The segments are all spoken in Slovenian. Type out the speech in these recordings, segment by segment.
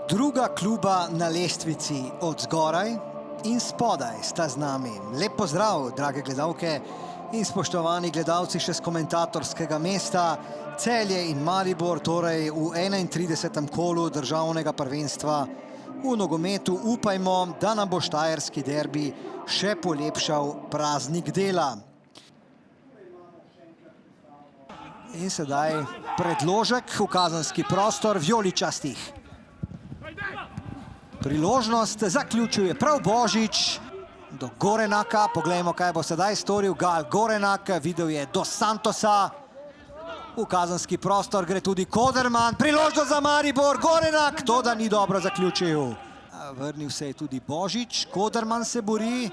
Druga kluba na lestvici od zgoraj in spodaj sta z nami. Lep pozdrav, drage gledalke in spoštovani gledalci še s komentatorskega mesta. Celje in Maribor torej v 31. kolu državnega prvenstva v nogometu. Upajmo, da nam bo štajerski derbi še polepšal praznik dela. In sedaj predložek v kazenski prostor vijoličastih. Priložnost zaključuje prav Božič do Gorenaka. Poglejmo, kaj bo sedaj storil Gal Gorenak. Videl je Dos Santosa. V kazenski prostor gre tudi Koderman. Priložnost za Maribor. Gorenak, to da ni dobro zaključil. Vrnil se je tudi Božič. Koderman se bori.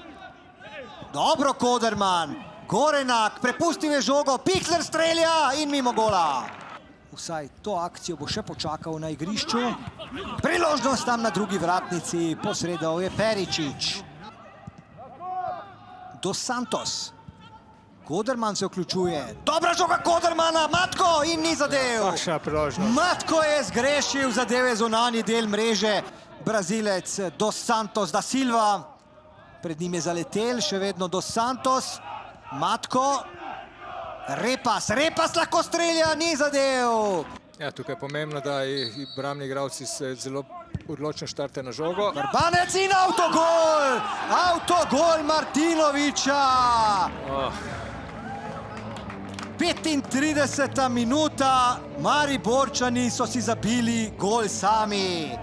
Dobro, Koderman. Gorenak, prepustil je žogo. Pikler strelja in mimo gola. Vsaj to akcijo bo še počakal na igrišču. Priložnost tam na drugi vratnici. Posredal je Peričič. Dos Santos. Koderman se vključuje. Dobra žoga Kodermana. Matko in ni zadev. Kakšna priložnost. Matko je zgrešil, zadev je zunanji del mreže. Brazilec Dos Santos da Silva. Pred njim je zaletel še vedno Dos Santos. Matko. Repas lahko strelja, ni zadev. Ja, tukaj je pomembno, da brambni igralci se zelo odločno štartajo na žogo. Vrbanec in avtogol! Avtogol Martinovića! 35. minuta, Mariborčani so si zabili gol sami.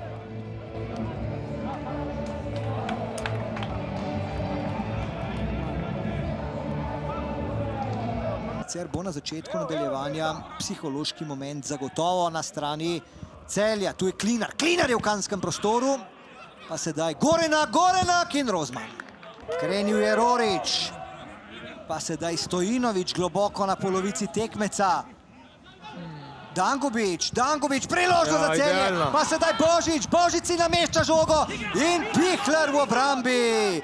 Sicer bo na začetku nadaljevanja psihološki moment zagotovo na strani Celja. Tu je Klinar. Klinar je v kazenskem prostoru. Pa sedaj Gorenak in Rozman. Krenil je Rorič. Pa sedaj Stojinović globoko na polovici tekmeca. Dangubić, priložnost za Celje. Pa sedaj Božič si namešča žogo in Pikler v obrambi.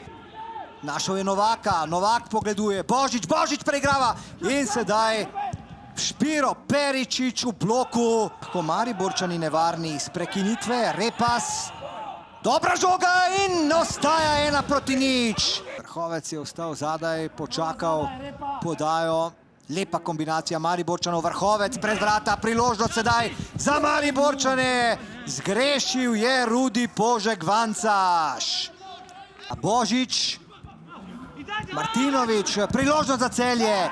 Našel je Novaka, Novak pogleduje, Božič preigrava in sedaj Špiro Peričič v bloku. Ko Mariborčani nevarni iz prekinitve, Repas. Dobra žoga in ostaja 1:0. Vrhovec je ostal zadaj, počakal podajo. Lepa kombinacija Mariborčanov, Vrhovec pred vrata, priložnost sedaj za Mariborčane. Zgrešil je Rudi Požek-Vancaš. Božič. Martinović, priložnost za Celje,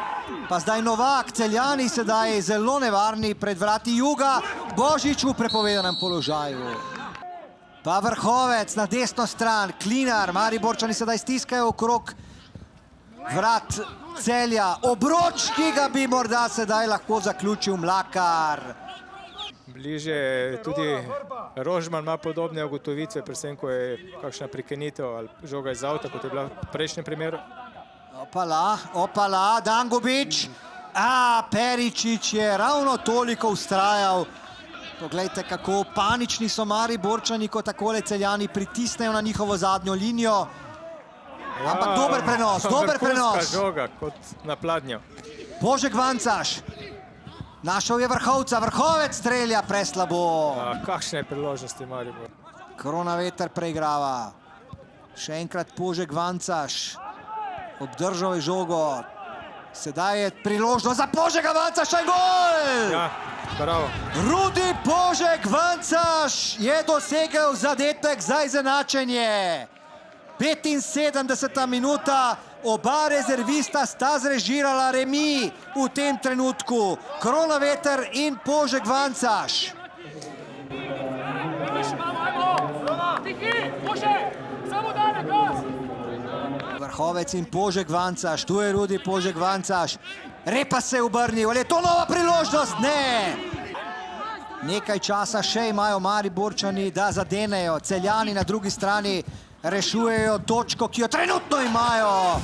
pa zdaj Novak, Celjani sedaj zelo nevarni pred vrati Juga, Božič v prepovedanem položaju. Pa Vrhovec na desno stran, Klinar, Mariborčani sedaj stiskajo okrog vrat Celja. Obroč, ki ga bi morda sedaj lahko zaključil Mlakar. Bliže tudi Rožman ima podobne ugotovitve, predvsem ko je kakšna prekinitev ali žoga iz avta, kot je bila v prejšnjem primeru. Opala, Dangubić. Peričič je ravno toliko vztrajal. Poglejte, kako panični so Mariborčani, ko takole Celjani pritisnejo na njihovo zadnjo linijo. Ampak dober prenos. Vrhunska žoga, kot na pladnju. Požek-Vancaš. Našel je Vrhovca, Vrhovec strelja preslabo. Kakšne priložnosti Maribor. Kronaveter preigrava. Še enkrat Požek-Vancaš. Obdržal je žogo. Sedaj je priložnost za Požeka-Vancaša in gol! Ja, bravo. Rudi Požek-Vancaš je dosegel zadetek za izenačenje. 75. minuta. Oba rezervista sta zrežirala remi v tem trenutku. Kronaveter in Požek-Vancaš. Vrhovec in Požek-Vancaš. Tu je Rudi Požek-Vancaš. Repas se je obrnil. Ali je to nova priložnost? Ne! Nekaj časa še imajo Mariborčani, da zadenejo. Celjani na drugi strani rešujejo točko, ki jo trenutno imajo.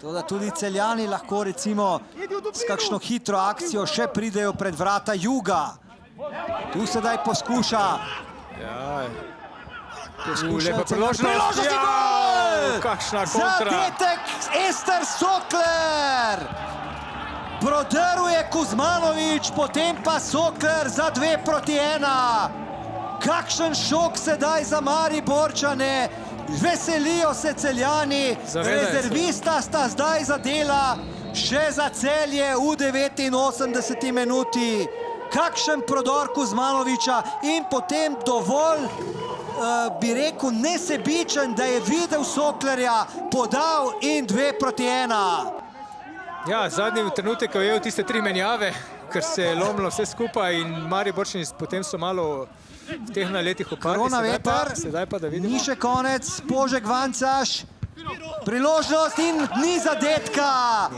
Toda tudi Celjani lahko recimo s kakšno hitro akcijo še pridejo pred vrata Juga. Tu sedaj poskuša. Lepa priložnost. Kakšna kontra. Zadetek Ester Sokler. Prodrl je Kuzmanović, potem pa Sokler za 2:1. Kakšen šok sedaj za Mariborčane. Veselijo se Celjani. Rezervista sta zdaj zadela še za Celje v 89. minuti. Kakšen prodor Kuzmanovića in potem dovolj, bi rekel, nesebičen, da je videl Soklerja, podal in 2-1. Ja, zadnji trenutek je ujel tiste 3 menjave, ker se je lomilo vse skupaj in Mariborčani potem so malo v teh letih upadli. Korona veter, ni še konec, Požek Vancaš, priložnost in ni zadetka.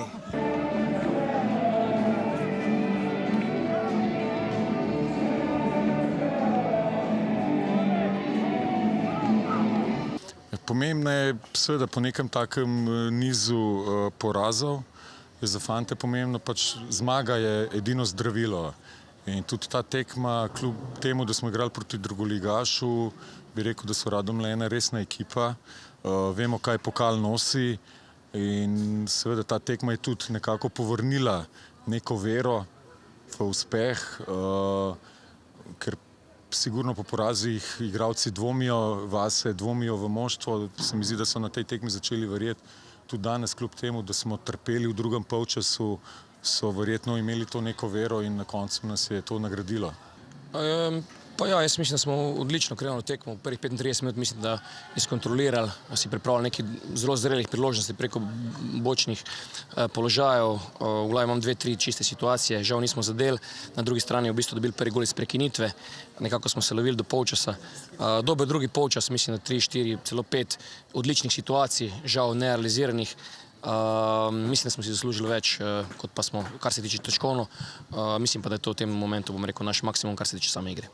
Pomembno je seveda po nekem takem nizu porazov, je za fante pomembno, pač zmaga je edino zdravilo. In tudi ta tekma, kljub temu, da smo igrali proti drugoligašu, bi rekel, da so Radomlje ena resna ekipa. Vemo, kaj pokal nosi in seveda ta tekma je tudi nekako povrnila neko vero v uspeh, ker sigurno po porazih igralci dvomijo vase, dvomijo v moštvo. Se mi zdi, da so na tej tekmi začeli verjeti. Tudi danes, kljub temu, da smo trpeli v drugem polčasu, so verjetno imeli to neko vero in na koncu nas je to nagradilo. Pa ja, jaz mislim, da smo odlično krenuli tekmo. V prvih 35 minut mislim, da izkontrolirali, si pripravili nekaj zelo zrelih priložnosti preko bočnih položajev. V glavi imam 2-3 čiste situacije, žal nismo zadeli. Na drugi strani v bistvu dobili prvi gol iz prekinitve. Nekako smo se lovili do polčasa. Dober drugi polčas, mislim, da 3, 4, celo 5 odličnih situacij, žal nerealiziranih. Mislim, da smo si zaslužili več, kot pa smo, kar se tiče točkovno. Mislim pa, da je to v tem momentu, bom rekel, naš maksimum, kar se tiče same igre.